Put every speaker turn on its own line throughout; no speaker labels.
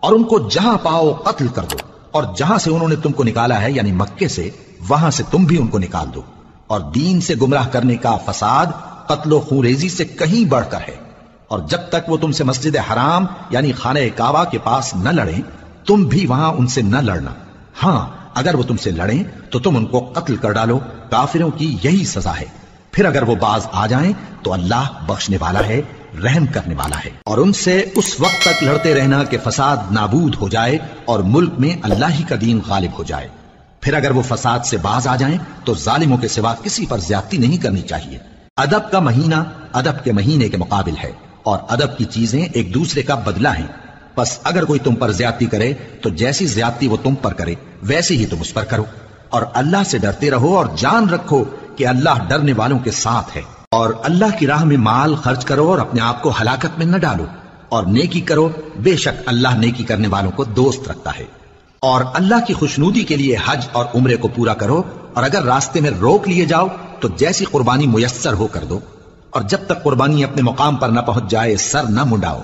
اور ان کو جہاں پاؤ قتل کر دو، اور جہاں سے انہوں نے تم کو نکالا ہے یعنی مکے سے، وہاں سے تم بھی ان کو نکال دو۔ اور دین سے گمراہ کرنے کا فساد قتل و خونریزی سے کہیں بڑھ کر ہے، اور جب تک وہ تم سے مسجد حرام یعنی خانہ کعبہ کے پاس نہ لڑیں تم بھی وہاں ان سے نہ لڑنا۔ ہاں اگر وہ تم سے لڑیں تو تم ان کو قتل کر ڈالو، کافروں کی یہی سزا ہے۔ پھر اگر وہ باز آ جائیں تو اللہ بخشنے والا ہے، رحم کرنے والا ہے۔ اور ان سے اس وقت تک لڑتے رہنا کہ فساد نابود ہو جائے اور ملک میں اللہ ہی کا دین غالب ہو جائے۔ پھر اگر وہ فساد سے باز آ جائیں تو ظالموں کے سوا کسی پر زیادتی نہیں کرنی چاہیے۔ ادب کا مہینہ ادب کے مہینے کے مقابل ہے، اور ادب کی چیزیں ایک دوسرے کا بدلہ ہیں۔ بس اگر کوئی تم پر زیادتی کرے تو جیسی زیادتی وہ تم پر کرے ویسے ہی تم اس پر کرو، اور اللہ سے ڈرتے رہو اور جان رکھو کہ اللہ ڈرنے والوں کے ساتھ ہے۔ اور اللہ کی راہ میں مال خرچ کرو اور اپنے آپ کو ہلاکت میں نہ ڈالو، اور نیکی کرو، بے شک اللہ نیکی کرنے والوں کو دوست رکھتا ہے۔ اور اللہ کی خوشنودی کے لیے حج اور عمرے کو پورا کرو، اور اگر راستے میں روک لیے جاؤ تو جیسی قربانی میسر ہو کر دو، اور جب تک قربانی اپنے مقام پر نہ پہنچ جائے سر نہ منڈاؤ۔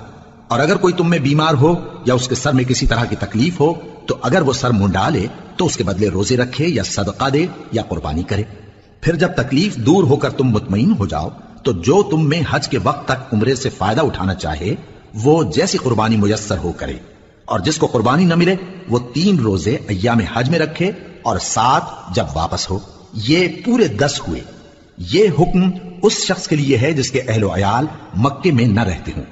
اور اگر کوئی تم میں بیمار ہو یا اس کے سر میں کسی طرح کی تکلیف ہو تو اگر وہ سر منڈا لے تو اس کے بدلے روزے رکھے یا صدقہ دے یا قربانی کرے۔ پھر جب تکلیف دور ہو کر تم مطمئن ہو جاؤ تو جو تم میں حج کے وقت تک عمرے سے فائدہ اٹھانا چاہے وہ جیسی قربانی میسر ہو کرے، اور جس کو قربانی نہ ملے وہ 3 روزے ایام حج میں رکھے اور 7 جب واپس ہو۔ یہ پورے 10 ہوئے۔ یہ حکم اس شخص کے لیے ہے جس کے اہل و عیال مکے میں نہ رہتے ہوں۔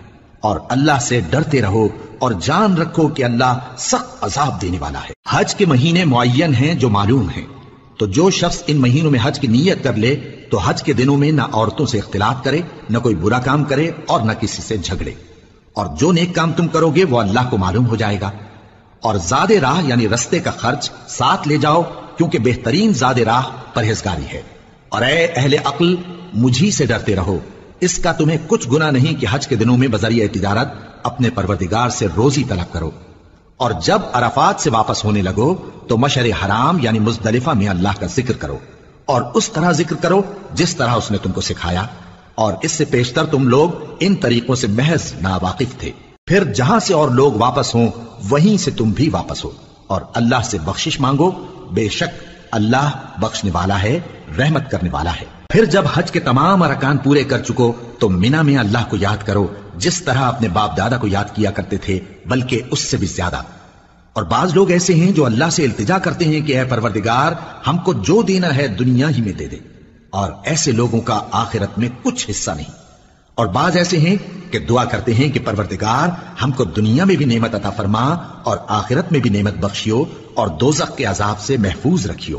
اور اللہ سے ڈرتے رہو اور جان رکھو کہ اللہ سخت عذاب دینے والا ہے۔ حج کے مہینے معین ہیں جو معلوم ہیں، تو جو شخص ان مہینوں میں حج کی نیت کر لے تو حج کے دنوں میں نہ عورتوں سے اختلاط کرے، نہ کوئی برا کام کرے اور نہ کسی سے جھگڑے، اور جو نیک کام تم کرو گے وہ اللہ کو معلوم ہو جائے گا۔ اور زاد راہ یعنی رستے کا خرچ ساتھ لے جاؤ، کیونکہ بہترین زاد راہ پرہیزگاری ہے۔ اور اے اہل عقل مجھی سے ڈرتے رہو، اس کا تمہیں کچھ گناہ نہیں کہ حج کے دنوں میں بذریعہ تجارت اپنے پروردگار سے روزی طلب کرو۔ اور جب عرفات سے واپس ہونے لگو تو مشعر حرام یعنی مزدلفہ میں اللہ کا ذکر کرو، اور اس طرح ذکر کرو جس طرح اس نے تم کو سکھایا، اور اس سے پیشتر تم لوگ ان طریقوں سے محض ناواقف تھے۔ پھر جہاں سے اور لوگ واپس ہوں وہیں سے تم بھی واپس ہو، اور اللہ سے بخشش مانگو، بے شک اللہ بخشنے والا ہے، رحمت کرنے والا ہے۔ پھر جب حج کے تمام ارکان پورے کر چکو تو مینا میں اللہ کو یاد کرو جس طرح اپنے باپ دادا کو یاد کیا کرتے تھے، بلکہ اس سے بھی زیادہ۔ اور بعض لوگ ایسے ہیں جو اللہ سے التجا کرتے ہیں کہ اے پروردگار ہم کو جو دینا ہے دنیا ہی میں دے دے، اور ایسے لوگوں کا آخرت میں کچھ حصہ نہیں۔ اور بعض ایسے ہیں کہ دعا کرتے ہیں کہ پروردگار ہم کو دنیا میں بھی نعمت عطا فرما اور آخرت میں بھی نعمت بخشیو اور دوزخ کے عذاب سے محفوظ رکھیو۔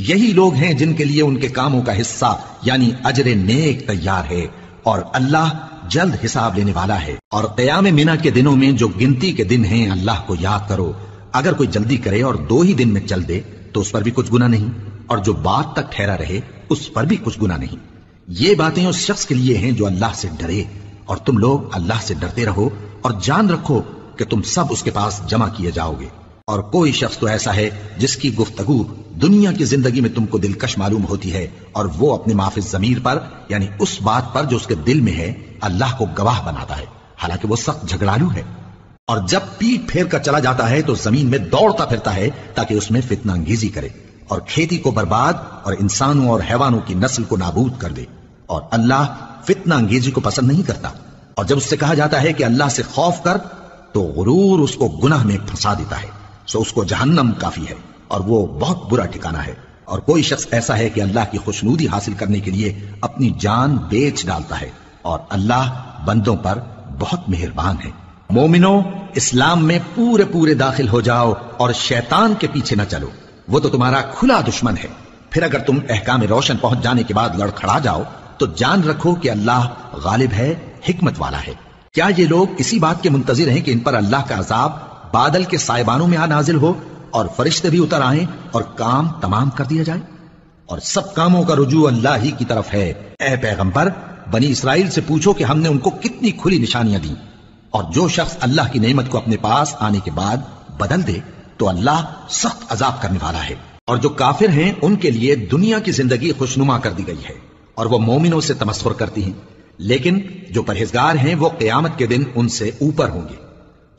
یہی لوگ ہیں جن کے لیے ان کے کاموں کا حصہ یعنی اجر نیک تیار ہے، اور اللہ جلد حساب لینے والا ہے۔ اور قیام منا کے دنوں میں جو گنتی کے دن ہیں اللہ کو یاد کرو، اگر کوئی جلدی کرے اور 2 ہی دن میں چل دے تو اس پر بھی کچھ گناہ نہیں، اور جو بات تک ٹھہرا رہے اس پر بھی کچھ گناہ نہیں۔ یہ باتیں اس شخص کے لیے ہیں جو اللہ سے ڈرے، اور تم لوگ اللہ سے ڈرتے رہو اور جان رکھو کہ تم سب اس کے پاس جمع کیے جاؤ گے۔ اور کوئی شخص تو ایسا ہے جس کی گفتگو دنیا کی زندگی میں تم کو دلکش معلوم ہوتی ہے، اور وہ اپنے معافی ضمیر پر یعنی اس بات پر جو اس کے دل میں ہے اللہ کو گواہ بناتا ہے، حالانکہ وہ سخت جھگڑالو ہے۔ اور جب پیٹ پھیر کر چلا جاتا ہے تو زمین میں دوڑتا پھرتا ہے تاکہ اس میں فتنہ انگیزی کرے اور کھیتی کو برباد اور انسانوں اور حیوانوں کی نسل کو نابود کر دے، اور اللہ فتنہ انگیزی کو پسند نہیں کرتا۔ اور جب اس سے کہا جاتا ہے کہ اللہ سے خوف کر تو غرور اس کو گناہ میں پھنسا دیتا ہے، سو اس کو جہنم کافی ہے اور وہ بہت برا ٹھکانہ ہے۔ اور کوئی شخص ایسا ہے کہ اللہ کی خوشنودی حاصل کرنے کے لیے اپنی جان بیچ ڈالتا ہے، اور اللہ بندوں پر بہت مہربان ہے۔ مومنو اسلام میں پورے داخل ہو جاؤ اور شیطان کے پیچھے نہ چلو، وہ تو تمہارا کھلا دشمن ہے۔ پھر اگر تم احکام روشن پہنچ جانے کے بعد لڑکھڑا جاؤ تو جان رکھو کہ اللہ غالب ہے، حکمت والا ہے۔ کیا یہ لوگ اسی بات کے منتظر ہیں کہ ان پر اللہ کا عذاب بادل کے سائبانوں میں نازل ہو اور فرشتے بھی اتر آئیں اور کام تمام کر دیا جائے؟ اور سب کاموں کا رجوع اللہ ہی کی طرف ہے۔ اے پیغمبر بنی اسرائیل سے پوچھو کہ ہم نے ان کو کتنی کھلی نشانیاں دیں، اور جو شخص اللہ کی نعمت کو اپنے پاس آنے کے بعد بدل دے تو اللہ سخت عذاب کرنے والا ہے۔ اور جو کافر ہیں ان کے لیے دنیا کی زندگی خوشنما کر دی گئی ہے اور وہ مومنوں سے تمسخر کرتی ہیں، لیکن جو پرہیزگار ہیں وہ قیامت کے دن ان سے اوپر ہوں گے۔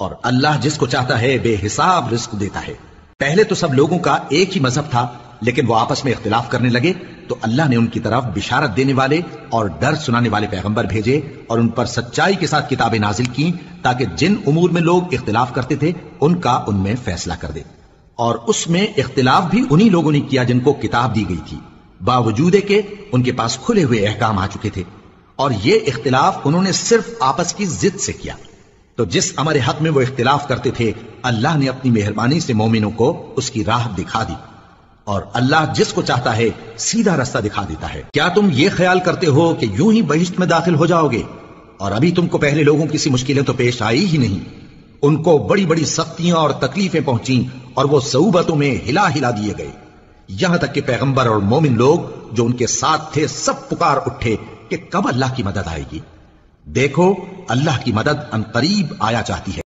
اور اللہ جس کو چاہتا ہے بے حساب رزق دیتا ہے۔ پہلے تو سب لوگوں کا ایک ہی مذہب تھا، لیکن وہ آپس میں اختلاف کرنے لگے تو اللہ نے ان کی طرف بشارت دینے والے اور ڈر سنانے والے پیغمبر بھیجے اور ان پر سچائی کے ساتھ کتابیں نازل کی تاکہ جن امور میں لوگ اختلاف کرتے تھے ان کا ان میں فیصلہ کر دے۔ اور اس میں اختلاف بھی انہی لوگوں نے کیا جن کو کتاب دی گئی تھی، باوجود کہ ان کے پاس کھلے ہوئے احکام آ چکے تھے، اور یہ اختلاف انہوں نے صرف آپس کی ضد سے کیا۔ تو جس امر حق میں وہ اختلاف کرتے تھے اللہ نے اپنی مہربانی سے مومنوں کو اس کی راہ دکھا دی، اور اللہ جس کو چاہتا ہے سیدھا رستہ دکھا دیتا ہے۔ کیا تم یہ خیال کرتے ہو کہ یوں ہی بہشت میں داخل ہو جاؤ گے، اور ابھی تم کو پہلے لوگوں کی سی مشکلیں تو پیش آئی ہی نہیں؟ ان کو بڑی بڑی سختیاں اور تکلیفیں پہنچیں اور وہ صعوبتوں میں ہلا ہلا دیے گئے، یہاں تک کہ پیغمبر اور مومن لوگ جو ان کے ساتھ تھے سب پکار اٹھے کہ کب اللہ کی مدد آئے گی۔ دیکھو اللہ کی مدد ان قریب آیا چاہتی ہے۔